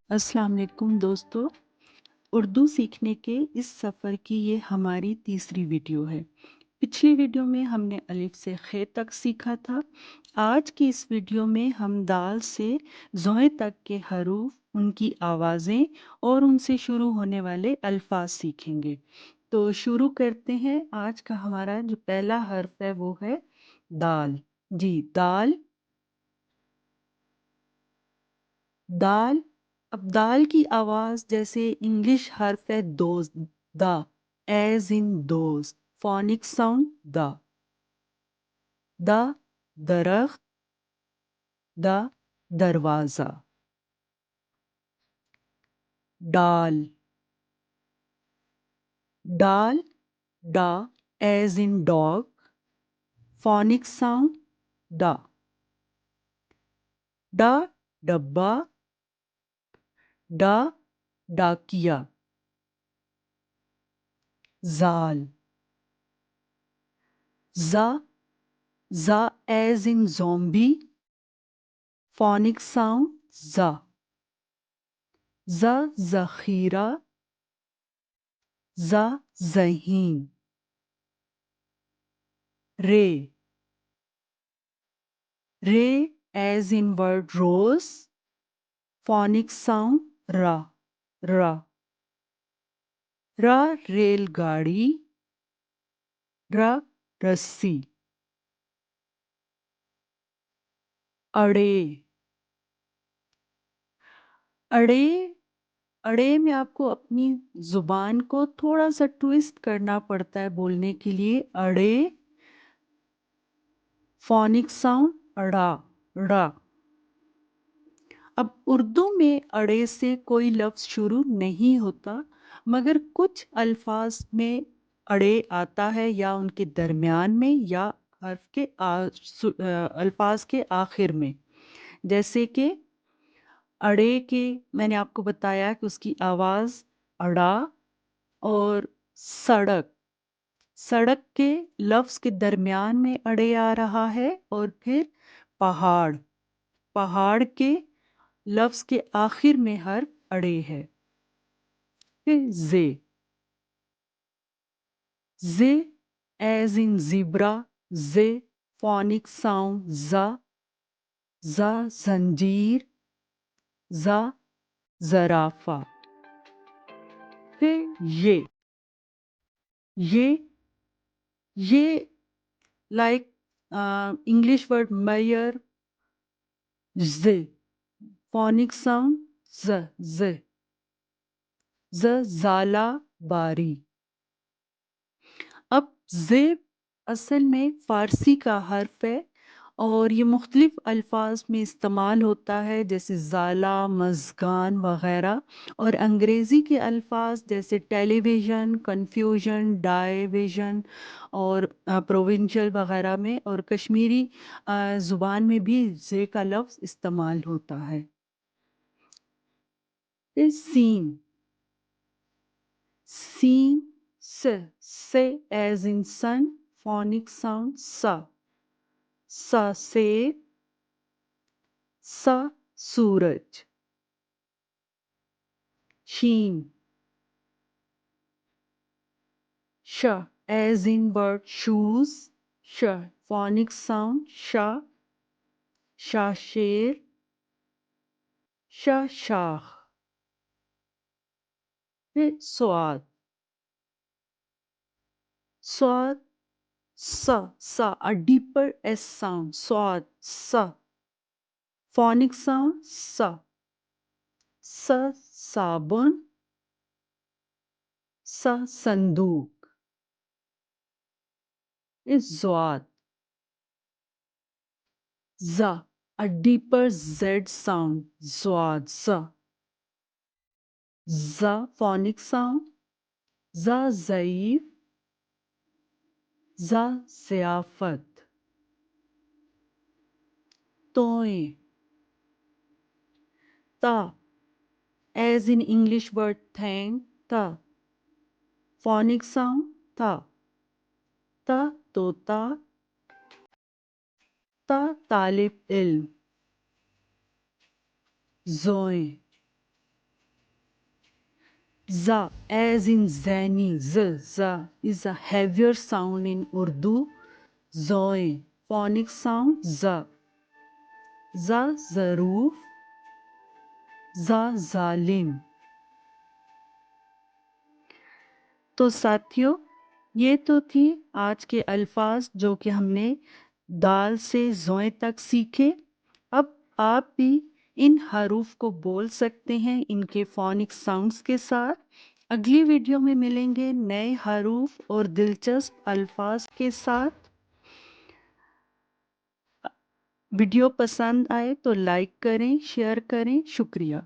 अस्सलाम वालेकुम दोस्तों। उर्दू सीखने के इस सफ़र की ये हमारी तीसरी वीडियो है। पिछली वीडियो में हमने अलिफ से खे तक सीखा था। आज की इस वीडियो में हम दाल से ज़ोए तक के हरूफ, उनकी आवाज़ें और उनसे शुरू होने वाले अल्फाज सीखेंगे। तो शुरू करते हैं। आज का हमारा जो पहला हर्फ है वो है दाल। जी, दाल। दाल। अब दाल की आवाज जैसे इंग्लिश हर्फ है दोस्त, द, एज इन दोस्त, फोनिक साउंड द। द, दरख्त, द, दरवाजा। डाल। डाल, ड, as in dog, phonic sound ड। ड, डब्बा, ड, डाकिया। जाल। ज, ज, as in zombie, phonic sound ज। ज, जखीरा, ज, ज़हीन। रे। रे, as in word rose, phonic sound रा, रा। रा, रेलगाड़ी, र, रस्सी। अड़े। अड़े। अड़े में आपको अपनी जुबान को थोड़ा सा ट्विस्ट करना पड़ता है बोलने के लिए। अड़े, फोनिक साउंड अड़ा, ड़ा। अब उर्दू में अड़े से कोई लफ्ज़ शुरू नहीं होता, मगर कुछ अल्फाज में अड़े आता है, या उनके दरमियान में, या हर्फ के अल्फाज के आखिर में। जैसे कि अड़े के मैंने आपको बताया कि उसकी आवाज़ अड़ा। और सड़क, सड़क के लफ्ज़ के दरमियान में अड़े आ रहा है। और फिर पहाड़, पहाड़ के लफ्ज़ के आखिर में हर्फ अड़े है। फिर J. J, as in zebra, J, phonic sound ज़ा, ज़ा, जंजीर, ज़ा, ज़राफ़ा। फिर ये ये like English word mayor, J, phonic sound ज़, जे, ज़, ज़ाला, बारी। अब ज़ेब असल में फ़ारसी का हर्फ है, और ये मुख्तलिफ़ अल्फाज में इस्तेमाल होता है, जैसे ज़ाला, मज़गान वग़ैरह। और अंग्रेज़ी के अल्फाज जैसे टेलीविज़न, कन्फ्यूजन, डायविज़न और प्रोविंशियल वग़ैरह में, और कश्मीरी ज़ुबान में भी ज़े का लफ्ज़ इस्तेमाल होता है। फिर सीन। सीन, से, as in sun, phonic sound सा, सा सेब, सा, सूरज। शीन, श, एज इन बर्ड शूज, श, फोनिक साउंड शा, शा शेर, शा शाख। फिर स्वाद। स्वाद, सा, a deeper S sound, स्वाद, सा, फोनिक साउंड सा, स, साबुन, स, संदूक। इस ज़्वाद। ज़, a deeper Z sound, ज़्वाद, ज़, ज़, फोनिक साउंड ज़, ज़ईफ, ज़, ज़ियाफ़त। तोए। ता, as in English word thank, ta, phonic sound ta, ta, तोता, ता, तालिब इल्म। जोए। Za, as in zani, za is a heavier sound in Urdu. Zoe, phonic sound za. Za zaruf, za zalim. तो साथियों, ये तो थी आज के अल्फाज जो कि हमने दाल से ज़ोए तक सीखे। अब आप भी इन हरूफ को बोल सकते हैं इनके फोनिक साउंड्स के साथ। अगली वीडियो में मिलेंगे नए हरूफ और दिलचस्प अल्फाज के साथ। वीडियो पसंद आए तो लाइक करें, शेयर करें। शुक्रिया।